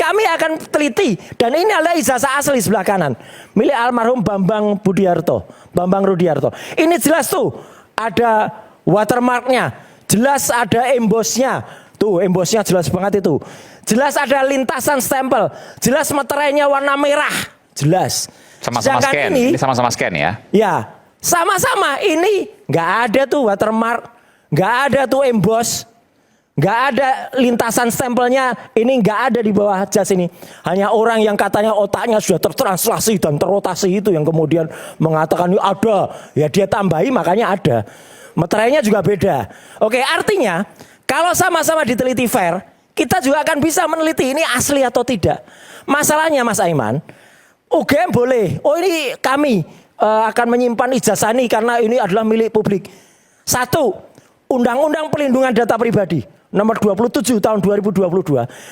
kami akan teliti. Dan ini adalah ijazah asli sebelah kanan. Milik almarhum Bambang Rudiarto. Ini jelas tuh ada watermarknya. Jelas ada embossnya. Tuh embossnya jelas banget itu. Jelas ada lintasan stempel. Jelas meterainya warna merah. Jelas. Sama-sama scan. Ini sama-sama scan ya? Ya. Sama-sama. Ini nggak ada tuh watermark. Nggak ada tuh emboss. Nggak ada lintasan stempelnya, ini nggak ada di bawah jas ini. Hanya orang yang katanya otaknya sudah tertranslasi dan terrotasi itu yang kemudian mengatakan ini ada. Ya dia tambahi makanya ada. Meterainya juga beda. Oke, artinya kalau sama-sama diteliti fair, kita juga akan bisa meneliti ini asli atau tidak. Masalahnya Mas Aiman, UGM boleh. Oh ini kami akan menyimpan ijazah ini karena ini adalah milik publik. Satu, Undang-Undang Perlindungan Data Pribadi. Nomor 27 tahun 2022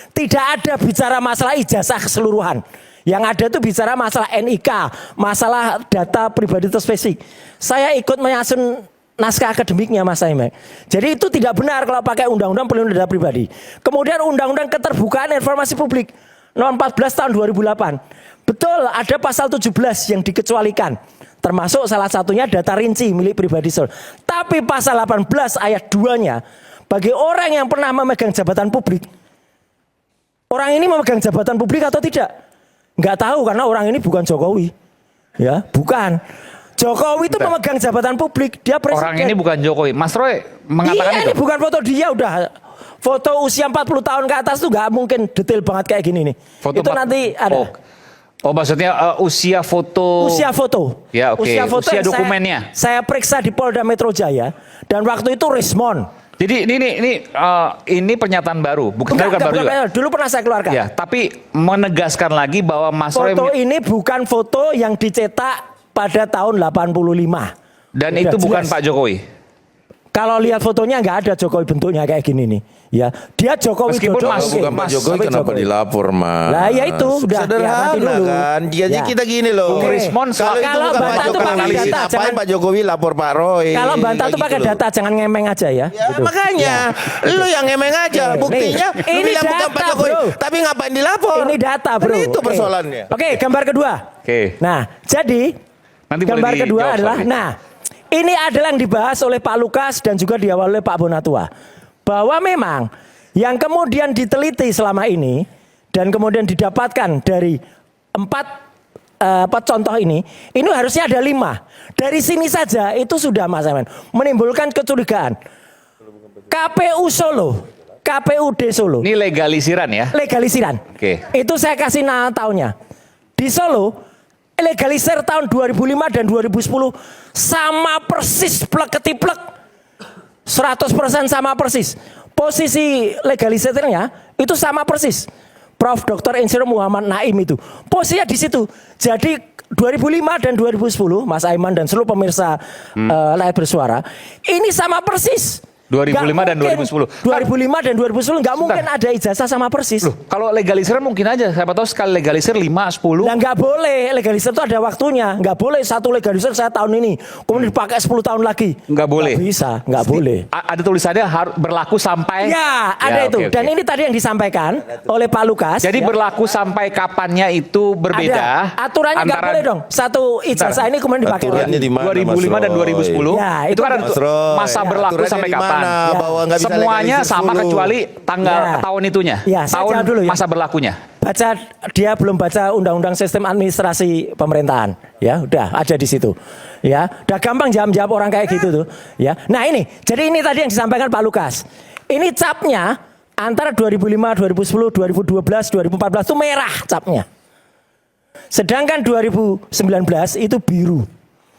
tidak ada bicara masalah ijazah keseluruhan. Yang ada itu bicara masalah NIK, masalah data pribadi terspesifik. Saya ikut menyusun naskah akademiknya Mas Aiman. Jadi itu tidak benar kalau pakai undang-undang perlindungan data pribadi. Kemudian undang-undang keterbukaan informasi publik nomor 14 tahun 2008. Betul ada pasal 17 yang dikecualikan. Termasuk salah satunya data rinci milik pribadi. Tapi pasal 18 ayat 2-nya bagi orang yang pernah memegang jabatan publik. Orang ini memegang jabatan publik atau tidak? Enggak tahu karena orang ini bukan Jokowi. Ya, bukan. Jokowi itu memegang jabatan publik, dia presiden. Orang ini bukan Jokowi. Mas Roy mengatakan itu. Ini bukan foto dia udah. Foto usia 40 tahun ke atas tuh enggak mungkin detail banget kayak gini nih. Foto itu nanti ada. Oh maksudnya usia foto. Usia foto. Ya oke. Usia dokumennya. Saya periksa di Polda Metro Jaya dan waktu itu Rismon. Jadi ini pernyataan baru, bukan baru juga. Dulu pernah saya keluarkan. Ya, tapi menegaskan lagi bahwa Mas Roy foto ini bukan foto yang dicetak pada tahun 85. Dan itu bukan Pak Jokowi. Kalau lihat fotonya nggak ada Jokowi bentuknya kayak gini nih. Ya, dia Jokowi meskipun bukan Pak Jokowi kenapa dilapor, Mas? Lah ya itu udah sederhana kan. Jadi kita gini loh. Kalau bantah itu pakai data, jangan Pak Jokowi lapor Pak Roy. Kalau bantah itu pakai data, jangan ngemeng aja ya. Gitu. Makanya lu yang ngemeng aja. Buktinya ini data, bukan Pak Jokowi, bro. tapi ngapain dilapor? Ini data, bro. Itu persoalannya. Oke, gambar kedua. Nah, jadi nanti gambar kedua adalah ini adalah yang dibahas oleh Pak Lukas dan juga diawali oleh Pak Bonatua. Bahwa memang yang kemudian diteliti selama ini dan kemudian didapatkan dari 4 contoh ini harusnya ada 5. Dari sini saja itu sudah Mas Aiman menimbulkan kecurigaan. KPU Solo, KPUD Solo. Ini legalisiran ya? Legalisiran. Oke. Itu saya kasih tahunnya. Di Solo legalisir tahun 2005 dan 2010 sama persis plek-ketiplek 100% sama persis. Posisi legalisirnya itu sama persis. Prof. Dr. Insinyur Muhammad Naim itu posisinya di situ. Jadi 2005 dan 2010 Mas Aiman dan seluruh pemirsa layar bersuara ini sama persis. 2005 dan 2010. 2005 dan 2010 nggak mungkin ada ijazah sama persis. Loh, kalau legalisir mungkin aja. Siapa tahu sekali legalisir 5, 10. Nah nggak boleh. Legalisir itu ada waktunya. Nggak boleh satu legalisir saya tahun ini. Kemudian dipakai 10 tahun lagi. Nggak boleh. Nggak bisa. Nggak boleh. Ada tulisannya harus berlaku sampai. Ya ada itu. Okay. Dan ini tadi yang disampaikan oleh Pak Lukas. Jadi berlaku sampai kapannya itu berbeda. Ada. Aturannya nggak boleh dong. Satu ijazah ini kemudian dipakai. Aturannya di mana, 2005 dan 2010. Ya, itu kan ada masa berlaku sampai kapan. Ya. Bahwa nggak bisa semuanya sama kecuali tanggal tahun itunya, tahun dulu ya. Masa berlakunya. Baca dia belum baca Undang-Undang Sistem Administrasi Pemerintahan, ya udah ada di situ, ya udah gampang jawab orang kayak gitu tuh, ya. Nah ini, jadi ini tadi yang disampaikan Pak Lukas. Ini capnya antara 2005, 2010, 2012, 2014 itu merah capnya. Sedangkan 2019 itu biru.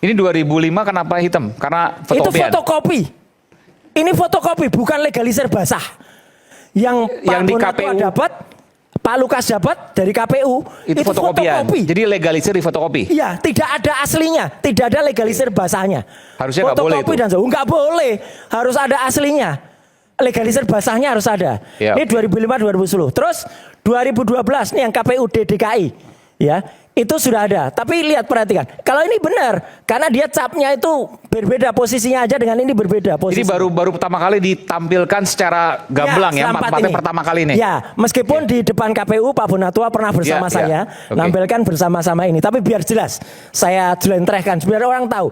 Ini 2005 kenapa hitam? Karena fotokopian. Itu fotokopi. Ini fotokopi bukan legalisir basah. Yang di KPU dapat, Pak Lukas dapat dari KPU itu fotokopian. Jadi legalisir di fotokopi. Iya, tidak ada aslinya, tidak ada legalisir basahnya. Harusnya nggak boleh itu. Dan nggak boleh, harus ada aslinya. Legalisir basahnya harus ada. Ini 2005 2010. Terus 2012 nih yang KPUD DKI, ya. Itu sudah ada. Tapi lihat, perhatikan. Kalau ini benar, karena dia capnya itu berbeda posisinya aja dengan ini berbeda posisi. Ini baru pertama kali ditampilkan secara gamblang ya, empat pertama kali ini. Ya, meskipun di depan KPU Pak Bonatua pernah bersama saya nampilkan bersama-sama ini. Tapi biar jelas, saya jelentrehkan biar orang tahu.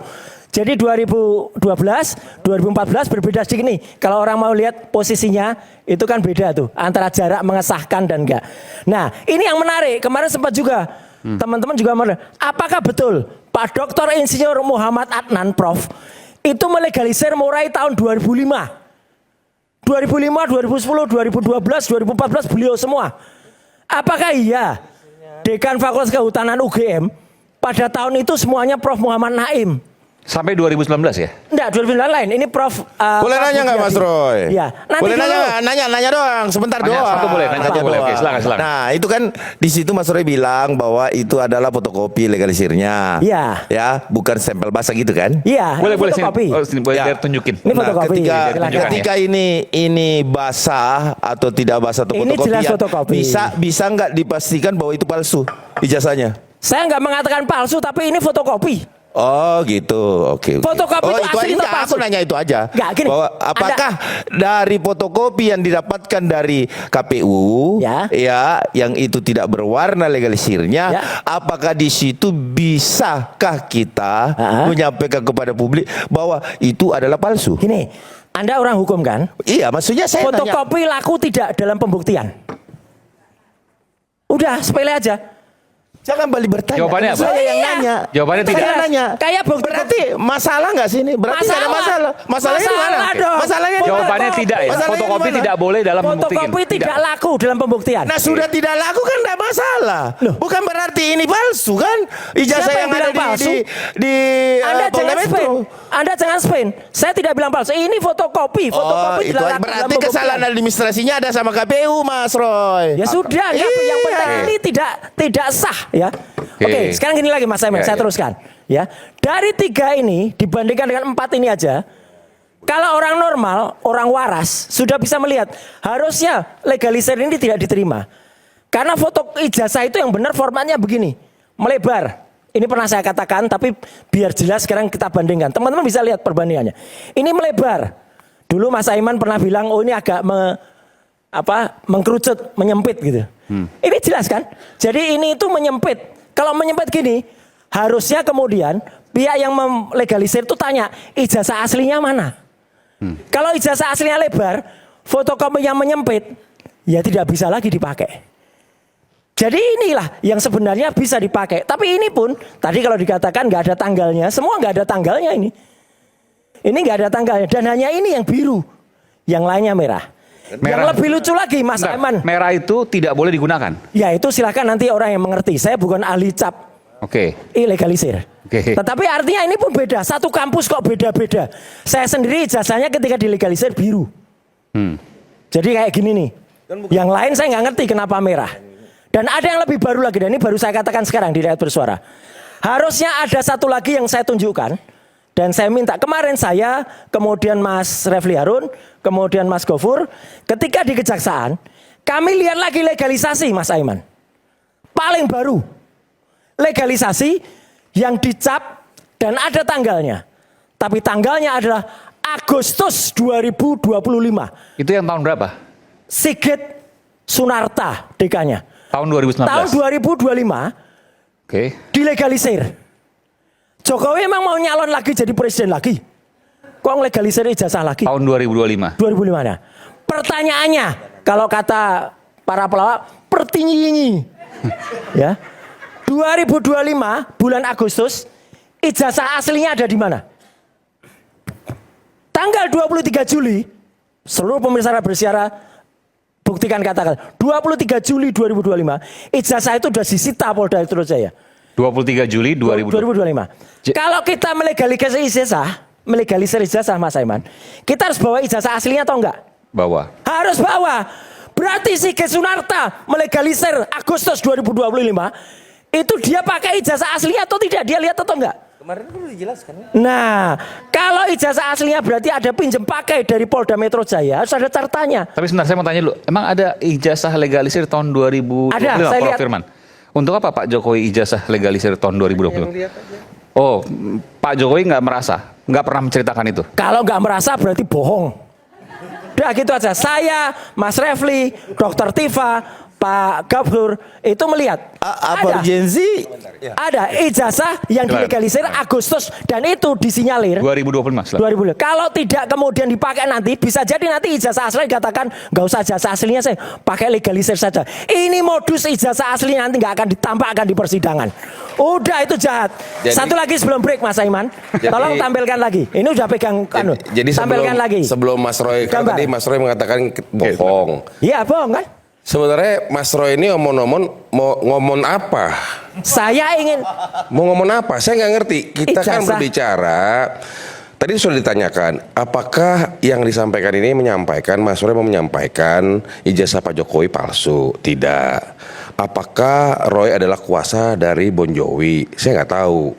Jadi 2012, 2014 berbeda sedikit nih. Kalau orang mau lihat posisinya, itu kan beda tuh. Antara jarak mengesahkan dan enggak. Nah, ini yang menarik. Kemarin sempat juga, teman-teman juga menarik. Apakah betul Pak Dr. Insinyur Muhammad Adnan, Prof, itu melegalisir mulai tahun 2005? 2005, 2010, 2012, 2014 beliau semua. Apakah iya Dekan Fakultas Kehutanan UGM pada tahun itu semuanya Prof. Muhammad Naim? Sampai 2019 ya? Enggak, 2019 lain. Ini Prof. Boleh nanya nggak Mas Roy? Ya, boleh nanya doang, sebentar doang. Satu boleh, nanya satu boleh. Oke, silakan. Nah, itu kan di situ Mas Roy bilang bahwa itu adalah fotokopi legalisirnya. Iya. Ya, bukan stempel basah gitu kan? Iya. Boleh fotokopi. sini boleh Ya. tunjukin. Ini fotokopi. Ketika ini basah atau tidak basah atau Ini fotokopi, jelas fotokopi. bisa nggak dipastikan bahwa itu palsu ijazahnya? Saya nggak mengatakan palsu, tapi ini fotokopi. Oh gitu, oke. Fotokopi itu asli atau enggak, palsu? aku nanya itu aja. Enggak, gini, bahwa apakah dari fotokopi yang didapatkan dari KPU, ya, yang itu tidak berwarna legalisirnya, ya, apakah di situ bisakah kita menyampaikan kepada publik bahwa itu adalah palsu? Gini, Anda orang hukum kan? Iya, maksudnya saya fotokopi laku tidak dalam pembuktian. Udah, sepele aja. Jangan balik bertanya. Jawabannya apa? Saya yang nanya. Jawabannya tidak. Saya nanya. Kayak bukti. Berarti masalah nggak sih ini? Berarti nggak ada masalah. Masalahnya di mana? Dong. Masalahnya di mana? Jawabannya tidak ya. Masalahnya Fotokopi di mana? tidak boleh dalam membuktikan. Fotokopi tidak laku dalam pembuktian. Nah, sudah tidak laku kan tidak masalah. Loh. Bukan berarti ini palsu kan? Ijazah Siapa yang ada palsu? di Anda Polda jangan Metro. spin. Anda jangan spin. Saya tidak bilang palsu. Ini fotokopi. Fotokopi itu tidak laku dalam berarti pembuktian. kesalahan administrasinya ada sama KPU, Mas Roy. Ya sudah, yang penting ini tidak sah ya. Oke, sekarang gini lagi Mas Simon, saya teruskan ya. Dari 3 ini dibandingkan dengan 4 ini aja, kalau orang normal, orang waras sudah bisa melihat harusnya legalisir ini tidak diterima. Karena foto ijazah itu yang benar formatnya begini, melebar. Ini pernah saya katakan, tapi biar jelas sekarang kita bandingkan. Teman-teman bisa lihat perbandingannya. Ini melebar. Dulu Mas Aiman pernah bilang, oh ini agak mengkerucut, menyempit gitu. Ini jelas kan? Jadi ini itu menyempit. Kalau menyempit gini, harusnya kemudian pihak yang melegalisir itu tanya, ijazah aslinya mana? Kalau ijazah aslinya lebar, fotokopi yang menyempit, ya tidak bisa lagi dipakai. Jadi inilah yang sebenarnya bisa dipakai. Tapi ini pun, tadi kalau dikatakan nggak ada tanggalnya, semua nggak ada tanggalnya ini. Ini nggak ada tanggalnya, dan hanya ini yang biru, yang lainnya merah. Yang lebih lucu lagi Mas Aiman. Merah itu tidak boleh digunakan. Ya itu silakan nanti orang yang mengerti. Saya bukan ahli cap. Oke. Ilegalisir. Tetapi artinya ini pun beda. Satu kampus kok beda-beda. Saya sendiri ijazahnya ketika dilegalisir biru. Jadi kayak gini nih. Yang lain saya nggak ngerti kenapa merah. Dan ada yang lebih baru lagi. Dan ini baru saya katakan sekarang di Rakyat Bersuara. Harusnya ada satu lagi yang saya tunjukkan. Dan saya minta, kemarin saya, kemudian Mas Refli Harun, kemudian Mas Gofur, ketika di Kejaksaan, kami lihat lagi legalisasi Mas Aiman. Paling baru. Legalisasi yang dicap dan ada tanggalnya. Tapi tanggalnya adalah Agustus 2025. Itu yang tahun berapa? Sigit Sunarta dekanya. Tahun 2019. Tahun 2025 dilegalisir. Jokowi emang mau nyalon lagi jadi presiden lagi? Kok legalisir ijazah lagi? Tahun 2025. 2005 ya. Pertanyaannya, kalau kata para pelawak, pertinggi ya. 2025 bulan Agustus, ijazah aslinya ada di mana? Tanggal 23 Juli, seluruh pemirsa bersiara buktikan katakan, 23 Juli 2025, ijazah itu sudah disita Polda Metro Jaya. 23 Juli 2025. Kalau kita melegalisir ijazah Mas Aiman, kita harus bawa ijazah aslinya atau enggak? Bawa. Harus bawa. Berarti Sigit Sunarta melegalisir Agustus 2025, itu dia pakai ijazah aslinya atau tidak? Dia lihat atau enggak? Kemarin perlu dijelaskan. Nah, kalau ijazah aslinya berarti ada pinjam pakai dari Polda Metro Jaya, harus ada cartanya. Tapi sebentar saya mau tanya dulu, emang ada ijazah legalisir tahun 2025 ada, saya lihat. Firman? Untuk apa Pak Jokowi ijazah legalisir tahun 2020? Oh, Pak Jokowi nggak pernah menceritakan itu. Kalau nggak merasa berarti bohong. Udah gitu aja. Saya, Mas Refli, Dr. Tifa, Pak Gafur itu melihat Apa urgensi? ada ijazah yang dilegalisir Agustus dan itu disinyalir 2025. 2000. Kalau tidak kemudian dipakai nanti bisa jadi nanti ijazah asli dikatakan nggak usah ijazah aslinya saya pakai legalisir saja. Ini modus ijazah asli nanti nggak akan ditampakkan di persidangan. Udah itu jahat. Satu lagi sebelum break Mas Aiman, tolong tampilkan lagi. Ini udah pegang jadi tampilkan lagi. Sebelum Mas Roy kan tadi Mas Roy mengatakan bohong. Iya bohong kan? Sebenarnya Mas Roy ini omong-omong mau ngomong apa? Saya ingin Mau ngomong apa? Saya nggak ngerti. Kita kan Ijazah. berbicara. Tadi sudah ditanyakan, apakah yang disampaikan ini menyampaikan Mas Roy mau menyampaikan ijazah Pak Jokowi palsu? Tidak. Apakah Roy adalah kuasa dari Bon Jovi? Saya nggak tahu.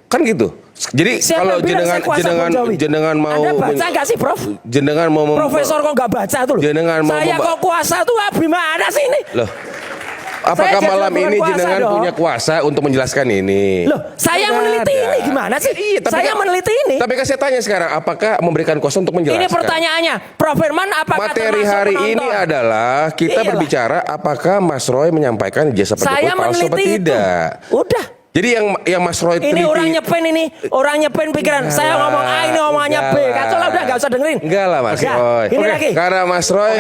Kan gitu. Jadi siapa kalau bilang saya kuasa Bon Jovi? jenengan mau Anda baca nggak sih Prof? jenengan mau Profesor kok nggak baca tuh loh. Jenengan mau saya kok kuasa tuh gimana sih ini? Loh. Apakah Saya malam bukan ini kuasa jenengan dong. punya kuasa untuk menjelaskan ini? Loh, saya Nggak meneliti ada. ini gimana sih? Iya, tapi Saya kan- meneliti ini. Tapi kan saya tanya sekarang, apakah memberikan kuasa untuk menjelaskan? Ini pertanyaannya, Prof Firman apakah Materi termasuk hari penonton? ini adalah kita Iyalah. berbicara apakah Mas Roy menyampaikan ijazah Pak Saya Jokowi palsu apa meneliti itu. tidak. Udah. Jadi yang Mas Roy Ini orang nyepen pikiran. Saya ngomong A, ini omongannya B. Kacau lah udah nggak usah dengerin. Enggak lah Mas Udah, Roy. ini lagi. Karena Mas Roy